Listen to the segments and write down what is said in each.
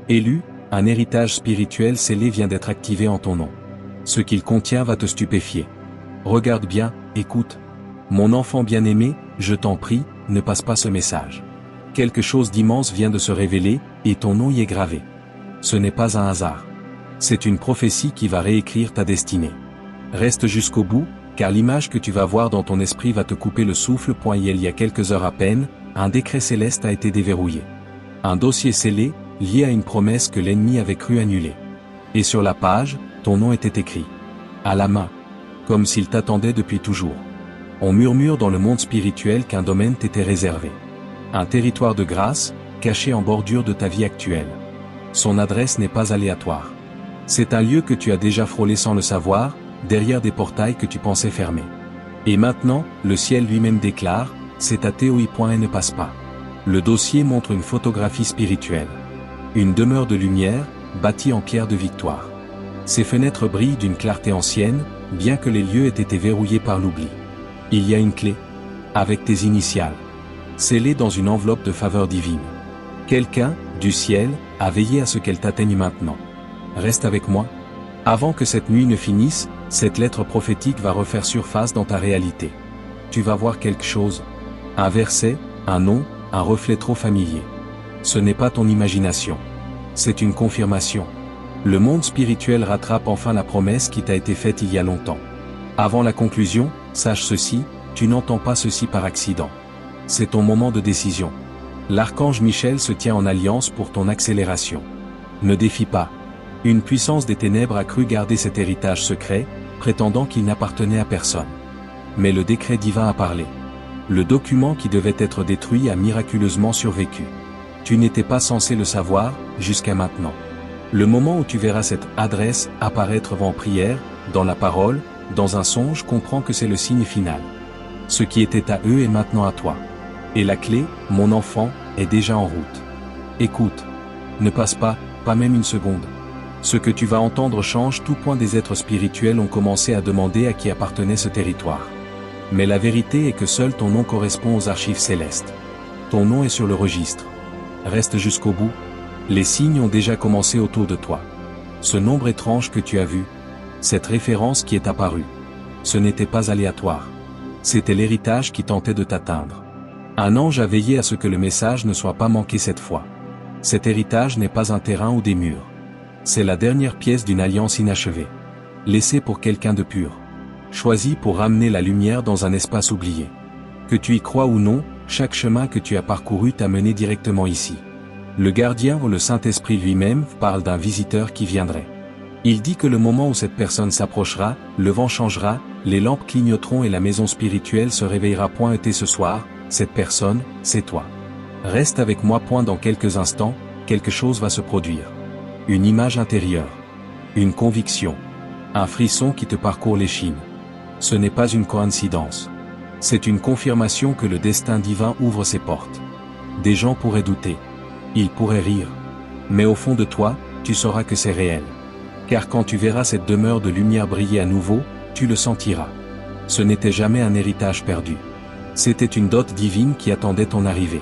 Élu, un héritage spirituel scellé vient d'être activé en ton nom. Ce qu'il contient va te stupéfier. Regarde bien, écoute. Mon enfant bien-aimé, je t'en prie, ne passe pas ce message. Quelque chose d'immense vient de se révéler, et ton nom y est gravé. Ce n'est pas un hasard. C'est une prophétie qui va réécrire ta destinée. Reste jusqu'au bout, car l'image que tu vas voir dans ton esprit va te couper le souffle. Il y a quelques heures à peine, un décret céleste a été déverrouillé. Un dossier scellé, lié à une promesse que l'ennemi avait cru annuler. Et sur la page, ton nom était écrit. À la main. Comme s'il t'attendait depuis toujours. On murmure dans le monde spirituel qu'un domaine t'était réservé. Un territoire de grâce, caché en bordure de ta vie actuelle. Son adresse n'est pas aléatoire. C'est un lieu que tu as déjà frôlé sans le savoir, derrière des portails que tu pensais fermés. Et maintenant, le ciel lui-même déclare, c'est à TOI. Et ne passe pas. Le dossier montre une photographie spirituelle. Une demeure de lumière, bâtie en pierre de victoire. Ses fenêtres brillent d'une clarté ancienne, bien que les lieux aient été verrouillés par l'oubli. Il y a une clé. Avec tes initiales. Scellée dans une enveloppe de faveur divine. Quelqu'un, du ciel, a veillé à ce qu'elle t'atteigne maintenant. Reste avec moi. Avant que cette nuit ne finisse, cette lettre prophétique va refaire surface dans ta réalité. Tu vas voir quelque chose. Un verset, un nom, un reflet trop familier. Ce n'est pas ton imagination. C'est une confirmation. Le monde spirituel rattrape enfin la promesse qui t'a été faite il y a longtemps. Avant la conclusion, sache ceci, tu n'entends pas ceci par accident. C'est ton moment de décision. L'archange Michel se tient en alliance pour ton accélération. Ne défie pas. Une puissance des ténèbres a cru garder cet héritage secret, prétendant qu'il n'appartenait à personne. Mais le décret divin a parlé. Le document qui devait être détruit a miraculeusement survécu. Tu n'étais pas censé le savoir, jusqu'à maintenant. Le moment où tu verras cette adresse apparaître en prière, dans la parole, dans un songe, comprends que c'est le signe final. Ce qui était à eux est maintenant à toi. Et la clé, mon enfant, est déjà en route. Écoute. Ne passe pas même une seconde. Ce que tu vas entendre change tout. Des êtres spirituels ont commencé à demander à qui appartenait ce territoire. Mais la vérité est que seul ton nom correspond aux archives célestes. Ton nom est sur le registre. Reste jusqu'au bout. Les signes ont déjà commencé autour de toi. Ce nombre étrange que tu as vu, cette référence qui est apparue, ce n'était pas aléatoire. C'était l'héritage qui tentait de t'atteindre. Un ange a veillé à ce que le message ne soit pas manqué cette fois. Cet héritage n'est pas un terrain ou des murs. C'est la dernière pièce d'une alliance inachevée. Laissée pour quelqu'un de pur. Choisi pour ramener la lumière dans un espace oublié. Que tu y crois ou non, chaque chemin que tu as parcouru t'a mené directement ici. Le gardien ou le Saint-Esprit lui-même parle d'un visiteur qui viendrait. Il dit que le moment où cette personne s'approchera, le vent changera, les lampes clignoteront et la maison spirituelle se réveillera. Et ce soir, cette personne, c'est toi. Reste avec moi. Dans quelques instants, quelque chose va se produire. Une image intérieure. Une conviction. Un frisson qui te parcourt l'échine. Ce n'est pas une coïncidence. C'est une confirmation que le destin divin ouvre ses portes. Des gens pourraient douter. Ils pourraient rire. Mais au fond de toi, tu sauras que c'est réel. Car quand tu verras cette demeure de lumière briller à nouveau, tu le sentiras. Ce n'était jamais un héritage perdu. C'était une dot divine qui attendait ton arrivée.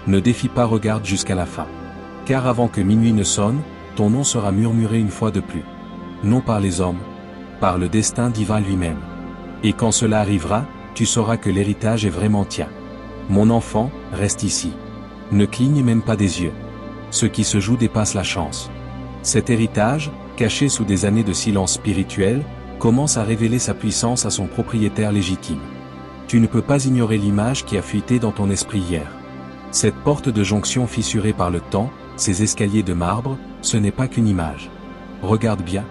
Ne défie pas, regarde jusqu'à la fin. Car avant que minuit ne sonne, ton nom sera murmuré une fois de plus. Non par les hommes, par le destin divin lui-même. Et quand cela arrivera, tu sauras que l'héritage est vraiment tien. Mon enfant, reste ici. Ne cligne même pas des yeux. Ce qui se joue dépasse la chance. Cet héritage, caché sous des années de silence spirituel, commence à révéler sa puissance à son propriétaire légitime. Tu ne peux pas ignorer l'image qui a fuité dans ton esprit hier. Cette porte de jonction fissurée par le temps, ces escaliers de marbre, ce n'est pas qu'une image. Regarde bien.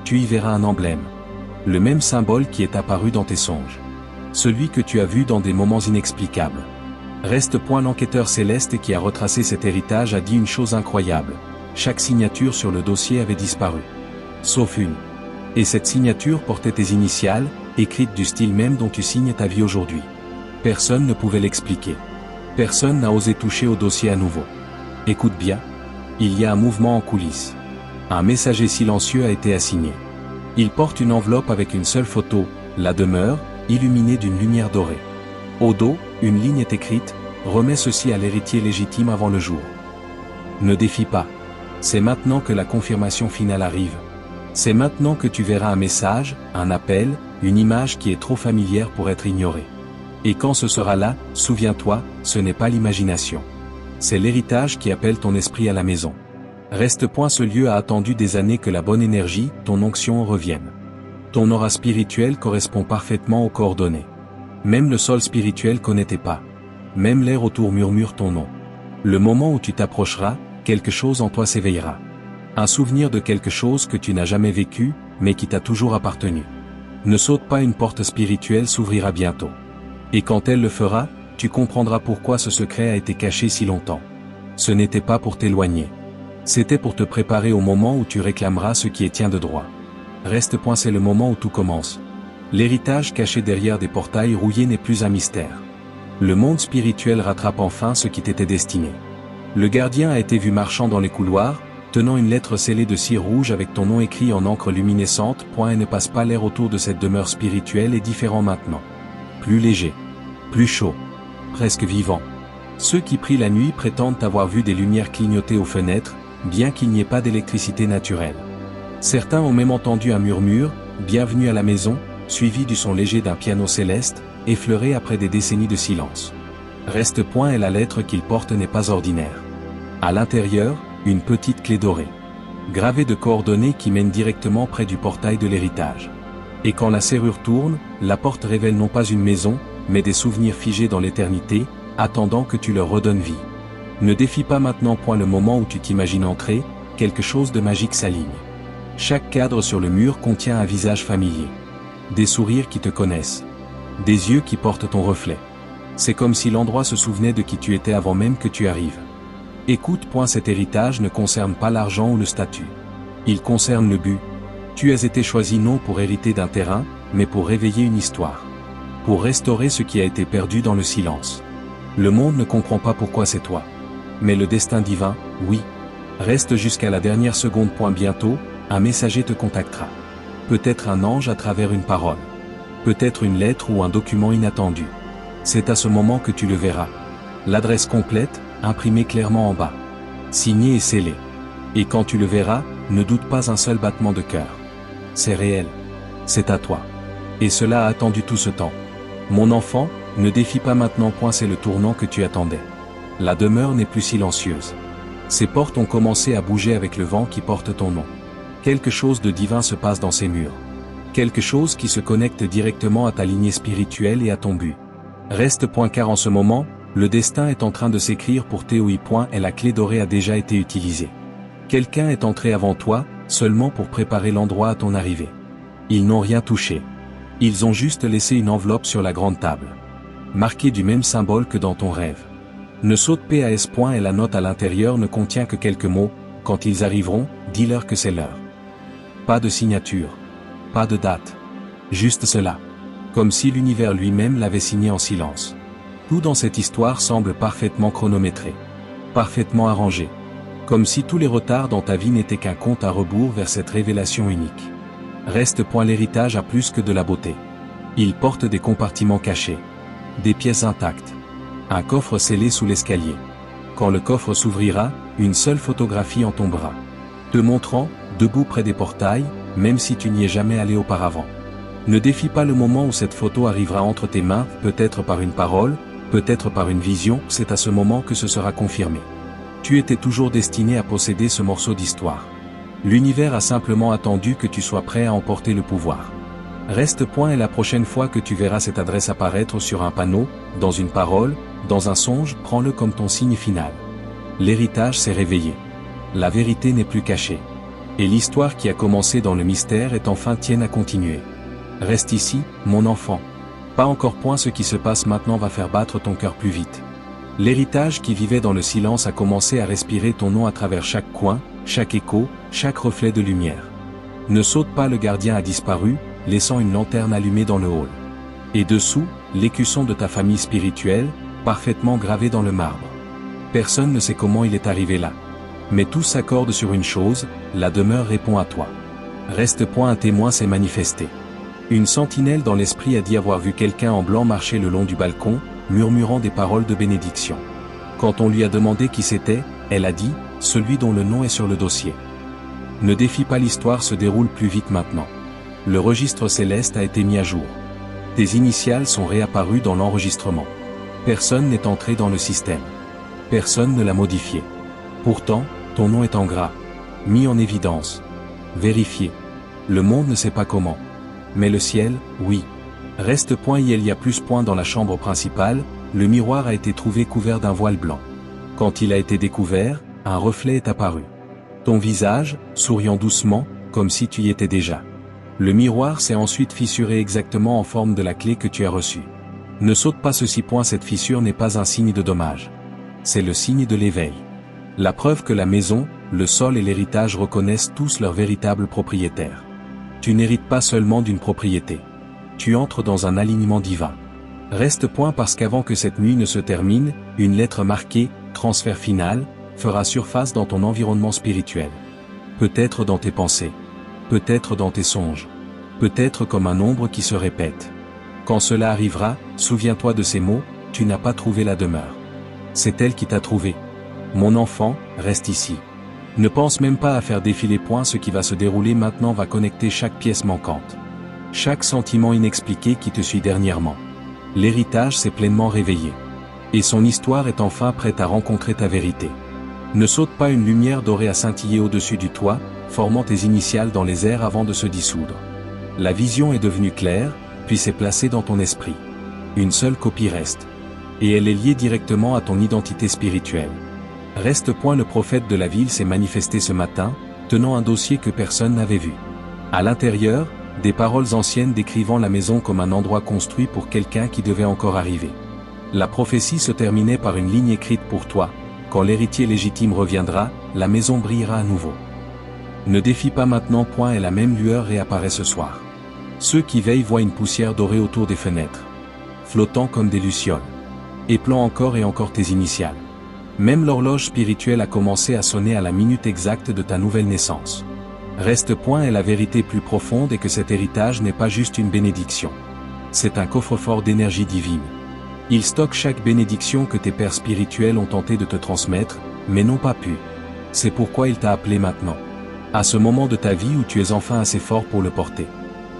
Tu y verras un emblème. Le même symbole qui est apparu dans tes songes. Celui que tu as vu dans des moments inexplicables. Reste. L'enquêteur céleste qui a retracé cet héritage a dit une chose incroyable. Chaque signature sur le dossier avait disparu. Sauf une. Et cette signature portait tes initiales, écrites du style même dont tu signes ta vie aujourd'hui. Personne ne pouvait l'expliquer. Personne n'a osé toucher au dossier à nouveau. Écoute bien. Il y a un mouvement en coulisses. Un messager silencieux a été assigné. Il porte une enveloppe avec une seule photo, la demeure, illuminée d'une lumière dorée. Au dos, une ligne est écrite, remets ceci à l'héritier légitime avant le jour. Ne défie pas. C'est maintenant que la confirmation finale arrive. C'est maintenant que tu verras un message, un appel, une image qui est trop familière pour être ignorée. Et quand ce sera là, souviens-toi, ce n'est pas l'imagination. C'est l'héritage qui appelle ton esprit à la maison. Reste point, ce lieu a attendu des années que la bonne énergie, ton onction revienne. Ton aura spirituel correspond parfaitement aux coordonnées. Même le sol spirituel connaît tes pas. Même l'air autour murmure ton nom. Le moment où tu t'approcheras, quelque chose en toi s'éveillera. Un souvenir de quelque chose que tu n'as jamais vécu, mais qui t'a toujours appartenu. Ne saute pas, une porte spirituelle s'ouvrira bientôt. Et quand elle le fera, tu comprendras pourquoi ce secret a été caché si longtemps. Ce n'était pas pour t'éloigner. C'était pour te préparer au moment où tu réclameras ce qui est tien de droit. Reste point, c'est le moment où tout commence. L'héritage caché derrière des portails rouillés n'est plus un mystère. Le monde spirituel rattrape enfin ce qui t'était destiné. Le gardien a été vu marchant dans les couloirs, tenant une lettre scellée de cire rouge avec ton nom écrit en encre luminescente. Et ne passe pas, l'air autour de cette demeure spirituelle est différent maintenant. Plus léger. Plus chaud. Presque vivant. Ceux qui prient la nuit prétendent avoir vu des lumières clignoter aux fenêtres, bien qu'il n'y ait pas d'électricité naturelle. Certains ont même entendu un murmure, « Bienvenue à la maison », suivi du son léger d'un piano céleste, effleuré après des décennies de silence. Reste point, et la lettre qu'il porte n'est pas ordinaire. À l'intérieur, une petite clé dorée. Gravée de coordonnées qui mènent directement près du portail de l'héritage. Et quand la serrure tourne, la porte révèle non pas une maison, mais des souvenirs figés dans l'éternité, attendant que tu leur redonnes vie. Ne défie pas maintenant point le moment où tu t'imagines entrer, quelque chose de magique s'aligne. Chaque cadre sur le mur contient un visage familier. Des sourires qui te connaissent. Des yeux qui portent ton reflet. C'est comme si l'endroit se souvenait de qui tu étais avant même que tu arrives. Écoute, point, cet héritage ne concerne pas l'argent ou le statut. Il concerne le but. Tu as été choisi non pour hériter d'un terrain, mais pour réveiller une histoire. Pour restaurer ce qui a été perdu dans le silence. Le monde ne comprend pas pourquoi c'est toi. Mais le destin divin, oui. Reste jusqu'à la dernière seconde. Bientôt, un messager te contactera. Peut-être un ange à travers une parole. Peut-être une lettre ou un document inattendu. C'est à ce moment que tu le verras. L'adresse complète, imprimée clairement en bas. Signée et scellée. Et quand tu le verras, ne doute pas un seul battement de cœur. C'est réel. C'est à toi. Et cela a attendu tout ce temps. Mon enfant, ne défie pas maintenant. C'est le tournant que tu attendais. La demeure n'est plus silencieuse. Ses portes ont commencé à bouger avec le vent qui porte ton nom. Quelque chose de divin se passe dans ces murs. Quelque chose qui se connecte directement à ta lignée spirituelle et à ton but. Reste point, car en ce moment, le destin est en train de s'écrire pour TOI. Et la clé dorée a déjà été utilisée. Quelqu'un est entré avant toi, seulement pour préparer l'endroit à ton arrivée. Ils n'ont rien touché. Ils ont juste laissé une enveloppe sur la grande table. Marquée du même symbole que dans ton rêve. Ne saute pas, et la note à l'intérieur ne contient que quelques mots. Quand ils arriveront, dis-leur que c'est l'heure. Pas de signature. Pas de date. Juste cela. Comme si l'univers lui-même l'avait signé en silence. Tout dans cette histoire semble parfaitement chronométré. Parfaitement arrangé. Comme si tous les retards dans ta vie n'étaient qu'un compte à rebours vers cette révélation unique. Reste point, l'héritage a plus que de la beauté. Il porte des compartiments cachés. Des pièces intactes. Un coffre scellé sous l'escalier. Quand le coffre s'ouvrira, une seule photographie en tombera. Te montrant, debout près des portails, même si tu n'y es jamais allé auparavant. Ne défie pas le moment où cette photo arrivera entre tes mains, peut-être par une parole, peut-être par une vision. C'est à ce moment que ce sera confirmé. Tu étais toujours destiné à posséder ce morceau d'histoire. L'univers a simplement attendu que tu sois prêt à emporter le pouvoir. Reste point, et la prochaine fois que tu verras cette adresse apparaître sur un panneau, dans une parole, dans un songe, prends-le comme ton signe final. L'héritage s'est réveillé. La vérité n'est plus cachée. Et l'histoire qui a commencé dans le mystère est enfin tienne à continuer. Reste ici, mon enfant. Pas encore point, ce qui se passe maintenant va faire battre ton cœur plus vite. L'héritage qui vivait dans le silence a commencé à respirer ton nom à travers chaque coin, chaque écho, chaque reflet de lumière. Ne saute pas, le gardien a disparu, laissant une lanterne allumée dans le hall. Et dessous, l'écusson de ta famille spirituelle, parfaitement gravé dans le marbre. Personne ne sait comment il est arrivé là. Mais tous s'accordent sur une chose, la demeure répond à toi. Reste point, un témoin s'est manifesté. Une sentinelle dans l'esprit a dit avoir vu quelqu'un en blanc marcher le long du balcon, murmurant des paroles de bénédiction. Quand on lui a demandé qui c'était, elle a dit, celui dont le nom est sur le dossier. Ne défie pas, l'histoire se déroule plus vite maintenant. Le registre céleste a été mis à jour. Tes initiales sont réapparues dans l'enregistrement. Personne n'est entré dans le système. Personne ne l'a modifié. Pourtant, ton nom est en gras. Mis en évidence. Vérifié. Le monde ne sait pas comment. Mais le ciel, oui. Reste point, il y a plus point dans la chambre principale, le miroir a été trouvé couvert d'un voile blanc. Quand il a été découvert, un reflet est apparu. Ton visage, souriant doucement, comme si tu y étais déjà. Le miroir s'est ensuite fissuré exactement en forme de la clé que tu as reçue. Ne saute pas, ceci point, cette fissure n'est pas un signe de dommage. C'est le signe de l'éveil. La preuve que la maison, le sol et l'héritage reconnaissent tous leurs véritables propriétaires. Tu n'hérites pas seulement d'une propriété. Tu entres dans un alignement divin. Reste point, parce qu'avant que cette nuit ne se termine, une lettre marquée « Transfert final » fera surface dans ton environnement spirituel. Peut-être dans tes pensées. Peut-être dans tes songes. Peut-être comme un ombre qui se répète. Quand cela arrivera, souviens-toi de ces mots, tu n'as pas trouvé la demeure. C'est elle qui t'a trouvé. Mon enfant, reste ici. Ne pense même pas à faire défiler point, ce qui va se dérouler maintenant va connecter chaque pièce manquante. Chaque sentiment inexpliqué qui te suit dernièrement. L'héritage s'est pleinement réveillé. Et son histoire est enfin prête à rencontrer ta vérité. Ne saute pas, une lumière dorée a scintillé au-dessus du toit, formant tes initiales dans les airs avant de se dissoudre. La vision est devenue claire, puis s'est placée dans ton esprit. Une seule copie reste. Et elle est liée directement à ton identité spirituelle. Reste point, le prophète de la ville s'est manifesté ce matin, tenant un dossier que personne n'avait vu. À l'intérieur, des paroles anciennes décrivant la maison comme un endroit construit pour quelqu'un qui devait encore arriver. La prophétie se terminait par une ligne écrite pour toi. Quand l'héritier légitime reviendra, la maison brillera à nouveau. Ne défie pas maintenant point, et la même lueur réapparaît ce soir. Ceux qui veillent voient une poussière dorée autour des fenêtres, flottant comme des lucioles, épelant encore et encore tes initiales. Même l'horloge spirituelle a commencé à sonner à la minute exacte de ta nouvelle naissance. Reste point, et la vérité plus profonde est que cet héritage n'est pas juste une bénédiction. C'est un coffre-fort d'énergie divine. Il stocke chaque bénédiction que tes pères spirituels ont tenté de te transmettre, mais n'ont pas pu. C'est pourquoi il t'a appelé maintenant. À ce moment de ta vie où tu es enfin assez fort pour le porter.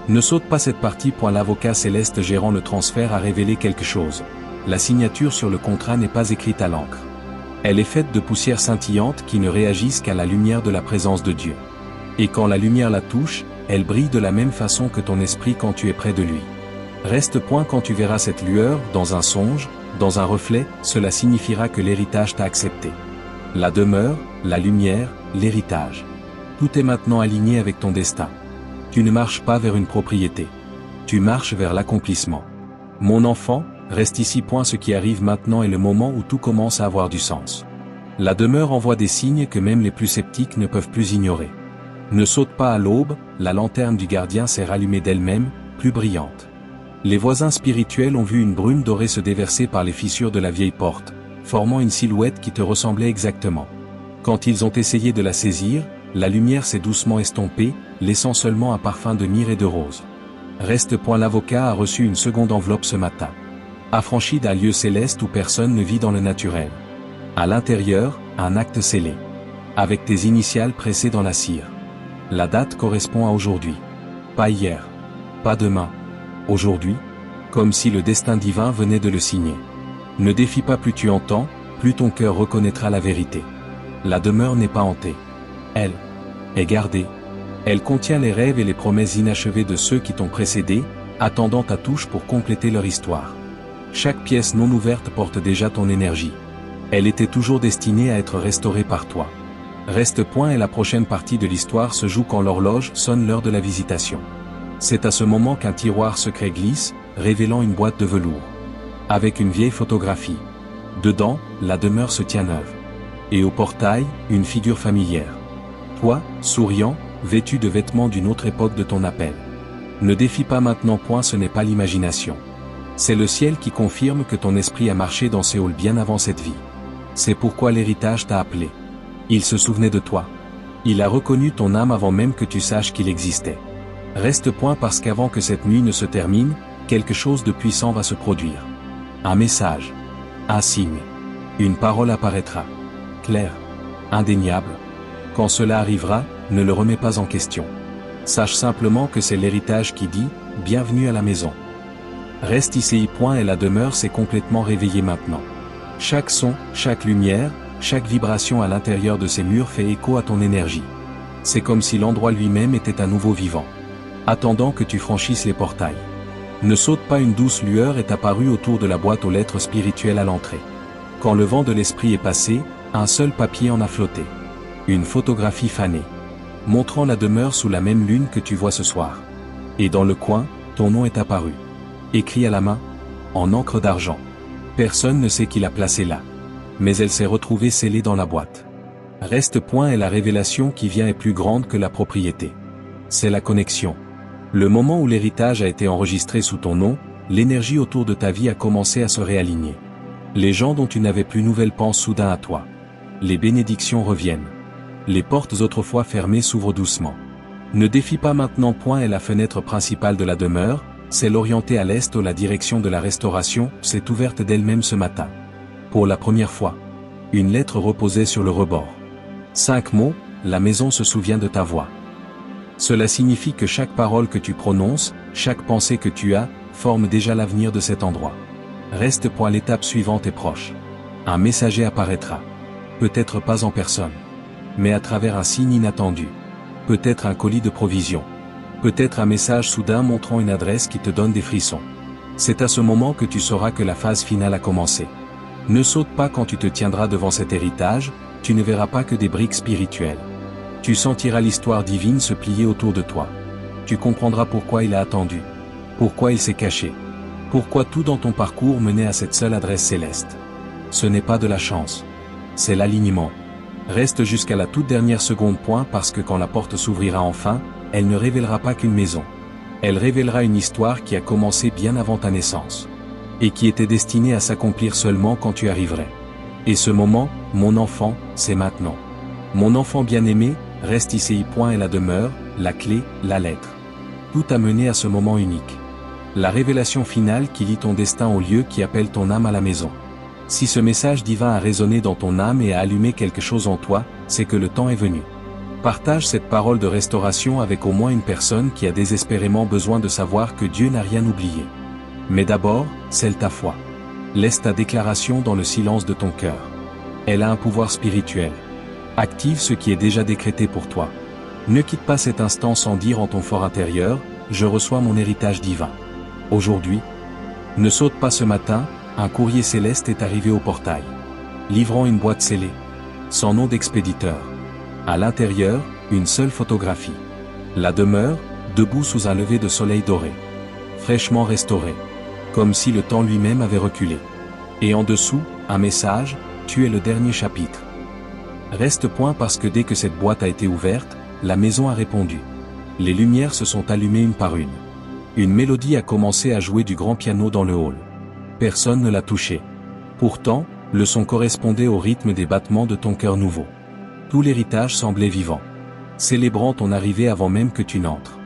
Ne saute pas cette partie. L'avocat céleste gérant le transfert a révélé quelque chose. La signature sur le contrat n'est pas écrite à l'encre. Elle est faite de poussières scintillantes qui ne réagissent qu'à la lumière de la présence de Dieu. Et quand la lumière la touche, elle brille de la même façon que ton esprit quand tu es près de lui. Reste point, quand tu verras cette lueur, dans un songe, dans un reflet, cela signifiera que l'héritage t'a accepté. La demeure, la lumière, l'héritage. Tout est maintenant aligné avec ton destin. Tu ne marches pas vers une propriété. Tu marches vers l'accomplissement. Mon enfant, reste ici. Ce qui arrive maintenant est le moment où tout commence à avoir du sens. La demeure envoie des signes que même les plus sceptiques ne peuvent plus ignorer. Ne saute pas, à l'aube, la lanterne du gardien s'est rallumée d'elle-même, plus brillante. Les voisins spirituels ont vu une brume dorée se déverser par les fissures de la vieille porte, formant une silhouette qui te ressemblait exactement. Quand ils ont essayé de la saisir, la lumière s'est doucement estompée, laissant seulement un parfum de myrrhe et de rose. Reste point, l'avocat a reçu une seconde enveloppe ce matin. Affranchi d'un lieu céleste où personne ne vit dans le naturel. À l'intérieur, un acte scellé. Avec tes initiales pressées dans la cire. La date correspond à aujourd'hui. Pas hier. Pas demain. Aujourd'hui, comme si le destin divin venait de le signer. Ne défie pas, plus tu entends, plus ton cœur reconnaîtra la vérité. La demeure n'est pas hantée. Elle est gardée. Elle contient les rêves et les promesses inachevées de ceux qui t'ont précédé, attendant ta touche pour compléter leur histoire. Chaque pièce non ouverte porte déjà ton énergie. Elle était toujours destinée à être restaurée par toi. Reste point, et la prochaine partie de l'histoire se joue quand l'horloge sonne l'heure de la visitation. C'est à ce moment qu'un tiroir secret glisse, révélant une boîte de velours. Avec une vieille photographie. Dedans, la demeure se tient neuve. Et au portail, une figure familière. Toi, souriant, vêtu de vêtements d'une autre époque de ton appel. Ne défie pas maintenant, ce n'est pas l'imagination. C'est le ciel qui confirme que ton esprit a marché dans ces halls bien avant cette vie. C'est pourquoi l'héritage t'a appelé. Il se souvenait de toi. Il a reconnu ton âme avant même que tu saches qu'il existait. Reste point, parce qu'avant que cette nuit ne se termine, quelque chose de puissant va se produire. Un message. Un signe. Une parole apparaîtra. Claire. indéniable. Quand cela arrivera, ne le remets pas en question. Sache simplement que c'est l'héritage qui dit « Bienvenue à la maison ». Reste ici. Et la demeure s'est complètement réveillée maintenant. Chaque son, chaque lumière, chaque vibration à l'intérieur de ces murs fait écho à ton énergie. C'est comme si l'endroit lui-même était à nouveau vivant, attendant que tu franchisses les portails. Ne saute pas, une douce lueur est apparue autour de la boîte aux lettres spirituelles à l'entrée. Quand le vent de l'esprit est passé, un seul papier en a flotté. Une photographie fanée, montrant la demeure sous la même lune que tu vois ce soir. Et dans le coin, ton nom est apparu. Écrit à la main, en encre d'argent. Personne ne sait qui l'a placé là. Mais elle s'est retrouvée scellée dans la boîte. Reste. Et la révélation qui vient est plus grande que la propriété. C'est la connexion. Le moment où l'héritage a été enregistré sous ton nom, l'énergie autour de ta vie a commencé à se réaligner. Les gens dont tu n'avais plus nouvelles pensent soudain à toi. Les bénédictions reviennent. Les portes autrefois fermées s'ouvrent doucement. Ne défie pas maintenant. Et la fenêtre principale de la demeure, celle orientée à l'est ou la direction de la restauration, s'est ouverte d'elle-même ce matin. Pour la première fois, une lettre reposait sur le rebord. 5 mots, la maison se souvient de ta voix. Cela signifie que chaque parole que tu prononces, chaque pensée que tu as, forme déjà l'avenir de cet endroit. Reste. L'étape suivante est proche. Un messager apparaîtra. Peut-être pas en personne, mais à travers un signe inattendu. Peut-être un colis de provisions. Peut-être un message soudain montrant une adresse qui te donne des frissons. C'est à ce moment que tu sauras que la phase finale a commencé. Ne saute pas. Quand tu te tiendras devant cet héritage, tu ne verras pas que des briques spirituelles. Tu sentiras l'histoire divine se plier autour de toi. Tu comprendras pourquoi il a attendu. Pourquoi il s'est caché. Pourquoi tout dans ton parcours menait à cette seule adresse céleste. Ce n'est pas de la chance. C'est l'alignement. Reste jusqu'à la toute dernière seconde. Parce que quand la porte s'ouvrira enfin, elle ne révélera pas qu'une maison. Elle révélera une histoire qui a commencé bien avant ta naissance. Et qui était destinée à s'accomplir seulement quand tu arriverais. Et ce moment, mon enfant, c'est maintenant. Mon enfant bien-aimé, reste ici. Et la demeure, la clé, la lettre. Tout a mené à ce moment unique. La révélation finale qui lie ton destin au lieu qui appelle ton âme à la maison. Si ce message divin a résonné dans ton âme et a allumé quelque chose en toi, c'est que le temps est venu. Partage cette parole de restauration avec au moins une personne qui a désespérément besoin de savoir que Dieu n'a rien oublié. Mais d'abord, scelle ta foi. Laisse ta déclaration dans le silence de ton cœur. Elle a un pouvoir spirituel. Active ce qui est déjà décrété pour toi. Ne quitte pas cet instant sans dire en ton fort intérieur, je reçois mon héritage divin. Aujourd'hui, ne saute pas. Ce matin, un courrier céleste est arrivé au portail, livrant une boîte scellée, sans nom d'expéditeur. À l'intérieur, une seule photographie. La demeure, debout sous un lever de soleil doré. Fraîchement restaurée. Comme si le temps lui-même avait reculé. Et en dessous, un message, tu es le dernier chapitre. Reste. Parce que dès que cette boîte a été ouverte, la maison a répondu. Les lumières se sont allumées une par une. Une mélodie a commencé à jouer du grand piano dans le hall. Personne ne l'a touché. Pourtant, le son correspondait au rythme des battements de ton cœur nouveau. Tout l'héritage semblait vivant, célébrant ton arrivée avant même que tu n'entres.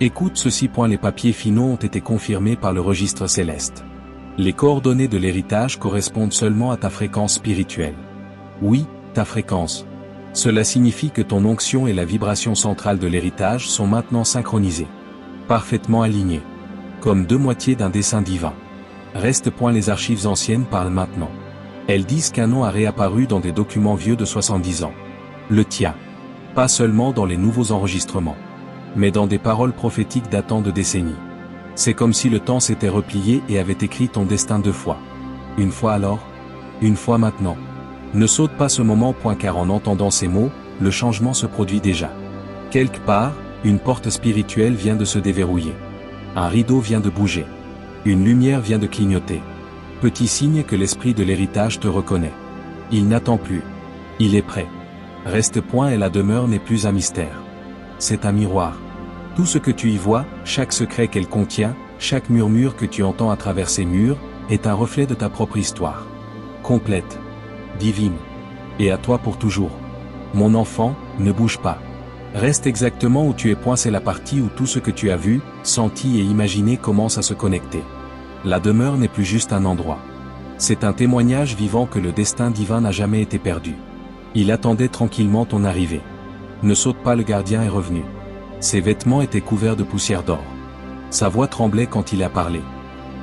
Écoute ceci. Les papiers finaux ont été confirmés par le registre céleste. Les coordonnées de l'héritage correspondent seulement à ta fréquence spirituelle. Oui, ta fréquence. Cela signifie que ton onction et la vibration centrale de l'héritage sont maintenant synchronisées. Parfaitement alignées. Comme deux moitiés d'un dessin divin. Reste. Les archives anciennes parlent maintenant. Elles disent qu'un nom a réapparu dans des documents vieux de 70 ans. Le tien. Pas seulement dans les nouveaux enregistrements, mais dans des paroles prophétiques datant de décennies. C'est comme si le temps s'était replié et avait écrit ton destin 2 fois. Une fois alors, une fois maintenant. Ne saute pas ce moment. Car en entendant ces mots, le changement se produit déjà. Quelque part, une porte spirituelle vient de se déverrouiller. Un rideau vient de bouger. Une lumière vient de clignoter. Petit signe que l'esprit de l'héritage te reconnaît. Il n'attend plus. Il est prêt. Reste. Et la demeure n'est plus un mystère. C'est un miroir. Tout ce que tu y vois, chaque secret qu'elle contient, chaque murmure que tu entends à travers ces murs, est un reflet de ta propre histoire. Complète. Divine. Et à toi pour toujours. Mon enfant, ne bouge pas. Reste exactement où tu es. C'est la partie où tout ce que tu as vu, senti et imaginé commence à se connecter. La demeure n'est plus juste un endroit. C'est un témoignage vivant que le destin divin n'a jamais été perdu. Il attendait tranquillement ton arrivée. Ne saute pas, le gardien est revenu. Ses vêtements étaient couverts de poussière d'or. Sa voix tremblait quand il a parlé.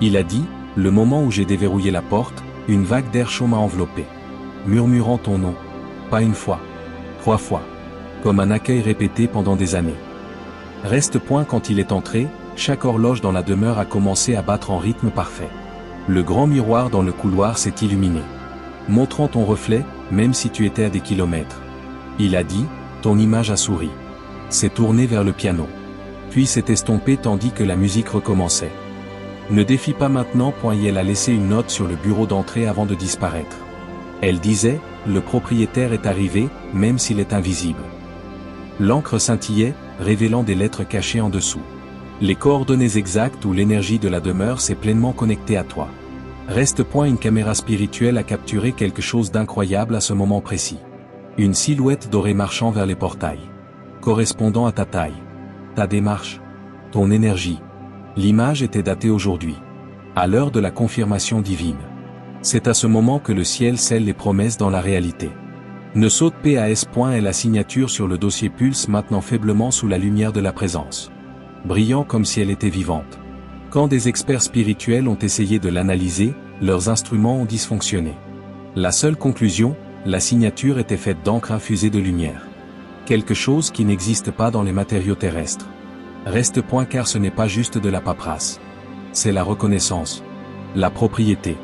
Il a dit, le moment où j'ai déverrouillé la porte, une vague d'air chaud m'a enveloppé. Murmurant ton nom. Pas une fois. 3 fois. Comme un accueil répété pendant des années. Reste point quand il est entré, chaque horloge dans la demeure a commencé à battre en rythme parfait. Le grand miroir dans le couloir s'est illuminé. Montrant ton reflet, même si tu étais à des kilomètres. Il a dit, ton image a souri. S'est tourné vers le piano. Puis s'est estompé tandis que la musique recommençait. Ne défie pas maintenant. Et elle a laissé une note sur le bureau d'entrée avant de disparaître. Elle disait, le propriétaire est arrivé, même s'il est invisible. L'encre scintillait, révélant des lettres cachées en dessous. Les coordonnées exactes où l'énergie de la demeure s'est pleinement connectée à toi. Reste point, une caméra spirituelle a capturé quelque chose d'incroyable à ce moment précis. Une silhouette dorée marchant vers les portails. Correspondant à ta taille. Ta démarche. Ton énergie. L'image était datée aujourd'hui. À l'heure de la confirmation divine. C'est à ce moment que le ciel scelle les promesses dans la réalité. Ne saute pas. Et la signature sur le dossier pulse maintenant faiblement sous la lumière de la présence. Brillant comme si elle était vivante. Quand des experts spirituels ont essayé de l'analyser, leurs instruments ont dysfonctionné. La seule conclusion, la signature était faite d'encre infusée de lumière. Quelque chose qui n'existe pas dans les matériaux terrestres. Reste point, car ce n'est pas juste de la paperasse. C'est la reconnaissance. La propriété.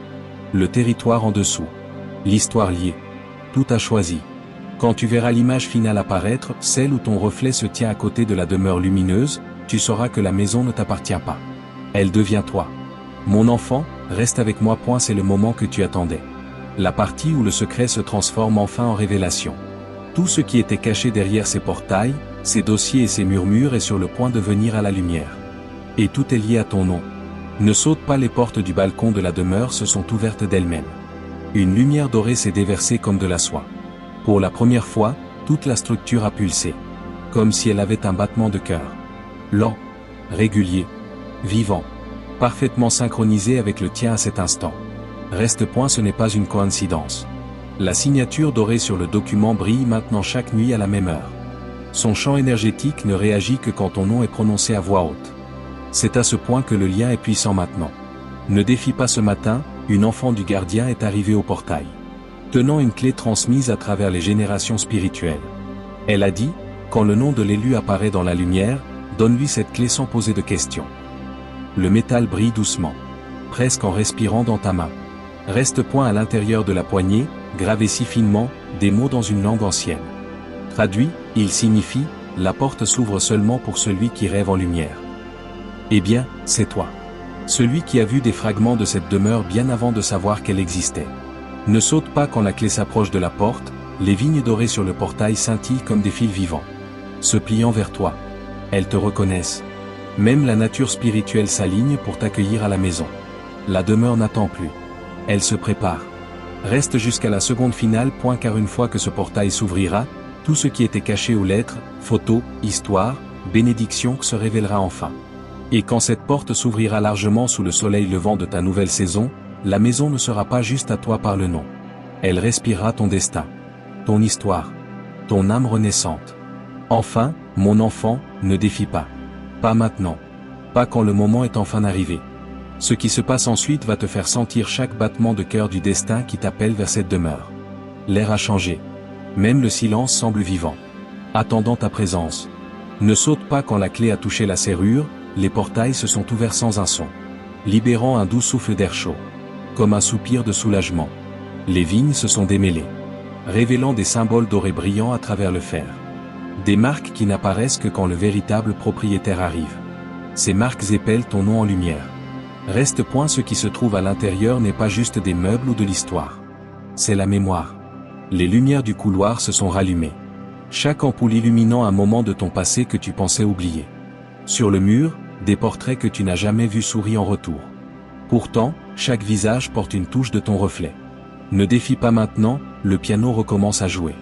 Le territoire en dessous. L'histoire liée. Tout a choisi. Quand tu verras l'image finale apparaître, celle où ton reflet se tient à côté de la demeure lumineuse, tu sauras que la maison ne t'appartient pas. Elle devient toi. Mon enfant, reste avec moi. C'est le moment que tu attendais. La partie où le secret se transforme enfin en révélation. Tout ce qui était caché derrière ces portails, ces dossiers et ces murmures est sur le point de venir à la lumière. Et tout est lié à ton nom. Ne saute pas, les portes du balcon de la demeure se sont ouvertes d'elles-mêmes. Une lumière dorée s'est déversée comme de la soie. Pour la première fois, toute la structure a pulsé. Comme si elle avait un battement de cœur. Lent, régulier, vivant, parfaitement synchronisé avec le tien à cet instant. Reste point, ce n'est pas une coïncidence. La signature dorée sur le document brille maintenant chaque nuit à la même heure. Son champ énergétique ne réagit que quand ton nom est prononcé à voix haute. C'est à ce point que le lien est puissant maintenant. Ne défie pas, ce matin, une enfant du gardien est arrivée au portail. Tenant une clé transmise à travers les générations spirituelles. Elle a dit, quand le nom de l'élu apparaît dans la lumière, donne-lui cette clé sans poser de questions. Le métal brille doucement. Presque en respirant dans ta main. Reste point, à l'intérieur de la poignée, gravé si finement, des mots dans une langue ancienne. Traduit, il signifie, la porte s'ouvre seulement pour celui qui rêve en lumière. Eh bien, c'est toi. Celui qui a vu des fragments de cette demeure bien avant de savoir qu'elle existait. Ne saute pas quand la clé s'approche de la porte, les vignes dorées sur le portail scintillent comme des fils vivants. Se pliant vers toi. Elles te reconnaissent. Même la nature spirituelle s'aligne pour t'accueillir à la maison. La demeure n'attend plus. Elle se prépare. Reste jusqu'à la seconde finale. Car une fois que ce portail s'ouvrira, tout ce qui était caché aux lettres, photos, histoires, bénédictions se révélera enfin. Et quand cette porte s'ouvrira largement sous le soleil levant de ta nouvelle saison, la maison ne sera pas juste à toi par le nom. Elle respirera ton destin, ton histoire, ton âme renaissante. Enfin, mon enfant, ne défie pas. Pas maintenant. Pas quand le moment est enfin arrivé. Ce qui se passe ensuite va te faire sentir chaque battement de cœur du destin qui t'appelle vers cette demeure. L'air a changé. Même le silence semble vivant. Attendant ta présence. Ne saute pas quand la clé a touché la serrure, les portails se sont ouverts sans un son. Libérant un doux souffle d'air chaud. Comme un soupir de soulagement. Les vignes se sont démêlées. Révélant des symboles dorés brillants à travers le fer. Des marques qui n'apparaissent que quand le véritable propriétaire arrive. Ces marques épellent ton nom en lumière. Reste point, ce qui se trouve à l'intérieur n'est pas juste des meubles ou de l'histoire. C'est la mémoire. Les lumières du couloir se sont rallumées. Chaque ampoule illuminant un moment de ton passé que tu pensais oublier. Sur le mur, des portraits que tu n'as jamais vus sourient en retour. Pourtant, chaque visage porte une touche de ton reflet. Ne défie pas maintenant, le piano recommence à jouer.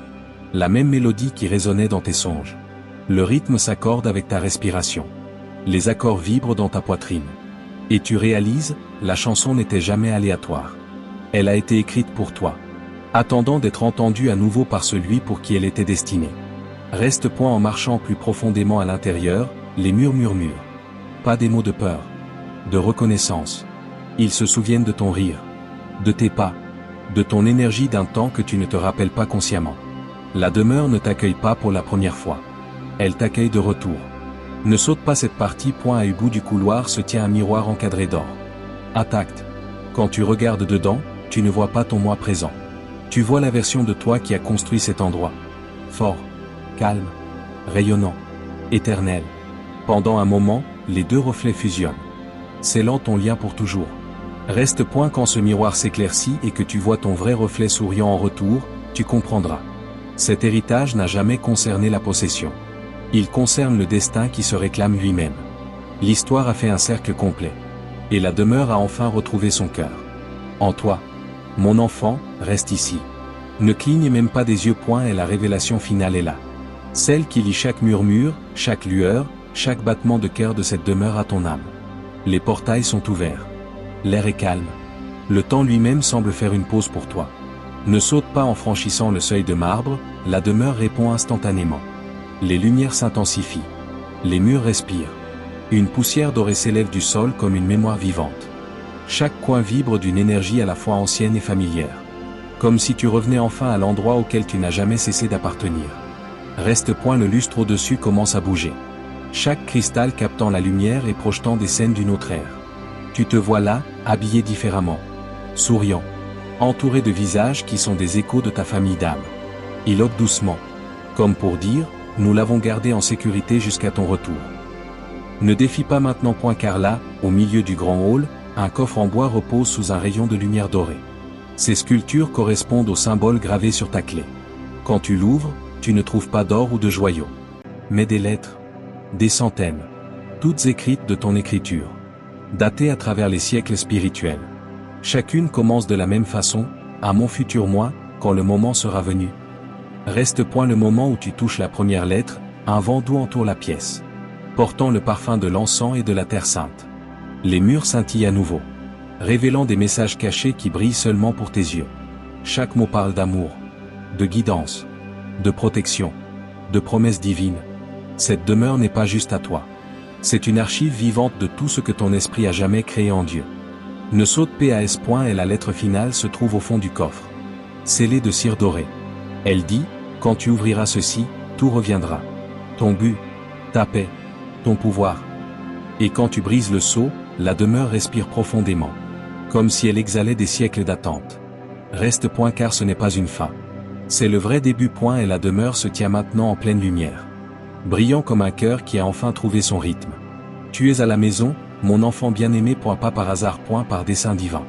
La même mélodie qui résonnait dans tes songes. Le rythme s'accorde avec ta respiration. Les accords vibrent dans ta poitrine. Et tu réalises, la chanson n'était jamais aléatoire. Elle a été écrite pour toi. attendant d'être entendue à nouveau par celui pour qui elle était destinée. Reste point en marchant plus profondément à l'intérieur, les murs murmurent. Pas des mots de peur, de reconnaissance. Ils se souviennent de ton rire, de tes pas, de ton énergie d'un temps que tu ne te rappelles pas consciemment. La demeure ne t'accueille pas pour la première fois. Elle t'accueille de retour. Ne saute pas cette partie. À un bout du couloir se tient un miroir encadré d'or. Intact. Quand tu regardes dedans, tu ne vois pas ton moi présent. Tu vois la version de toi qui a construit cet endroit. Fort, calme, rayonnant, éternel. Pendant un moment, les deux reflets fusionnent. Scellant ton lien pour toujours. Reste point quand ce miroir s'éclaircit et que tu vois ton vrai reflet souriant en retour, tu comprendras. Cet héritage n'a jamais concerné la possession. Il concerne le destin qui se réclame lui-même. L'histoire a fait un cercle complet. Et la demeure a enfin retrouvé son cœur. En toi, mon enfant, reste ici. Ne cligne même pas des yeux. Et la révélation finale est là. Celle qui lit chaque murmure, chaque lueur, chaque battement de cœur de cette demeure à ton âme. Les portails sont ouverts. L'air est calme. Le temps lui-même semble faire une pause pour toi. Ne saute pas en franchissant le seuil de marbre, la demeure répond instantanément. Les lumières s'intensifient. Les murs respirent. Une poussière dorée s'élève du sol comme une mémoire vivante. Chaque coin vibre d'une énergie à la fois ancienne et familière. Comme si tu revenais enfin à l'endroit auquel tu n'as jamais cessé d'appartenir. Reste point, le lustre au-dessus commence à bouger. Chaque cristal captant la lumière et projetant des scènes d'une autre ère. Tu te vois là, habillé différemment. Souriant. Entouré de visages qui sont des échos de ta famille d'âme. Il ôte doucement. Comme pour dire, nous l'avons gardé en sécurité jusqu'à ton retour. Ne défie pas maintenant point, car là, au milieu du grand hall, un coffre en bois repose sous un rayon de lumière dorée. Ces sculptures correspondent aux symboles gravés sur ta clé. Quand tu l'ouvres, tu ne trouves pas d'or ou de joyaux. Mais des lettres. Des centaines. Toutes écrites de ton écriture. Datées à travers les siècles spirituels. Chacune commence de la même façon, à mon futur moi, quand le moment sera venu. Reste point le moment où tu touches la première lettre, un vent doux entoure la pièce. Portant le parfum de l'encens et de la terre sainte. Les murs scintillent à nouveau. Révélant des messages cachés qui brillent seulement pour tes yeux. Chaque mot parle d'amour, de guidance, de protection, de promesses divines. Cette demeure n'est pas juste à toi. C'est une archive vivante de tout ce que ton esprit a jamais créé en Dieu. Ne saute pas. Et la lettre finale se trouve au fond du coffre. Scellée de cire dorée. Elle dit, quand tu ouvriras ceci, tout reviendra. Ton but, ta paix, ton pouvoir. Et quand tu brises le sceau, la demeure respire profondément. Comme si elle exhalait des siècles d'attente. Reste point, car ce n'est pas une fin. C'est le vrai début. Et la demeure se tient maintenant en pleine lumière. Brillant comme un cœur qui a enfin trouvé son rythme. Tu es à la maison, mon enfant bien-aimé. Pas par hasard. Par dessein divin.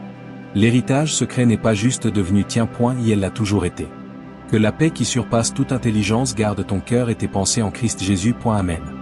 L'héritage secret n'est pas juste devenu tien. Elle l'a toujours été. Que la paix qui surpasse toute intelligence garde ton cœur et tes pensées en Christ Jésus. Amen.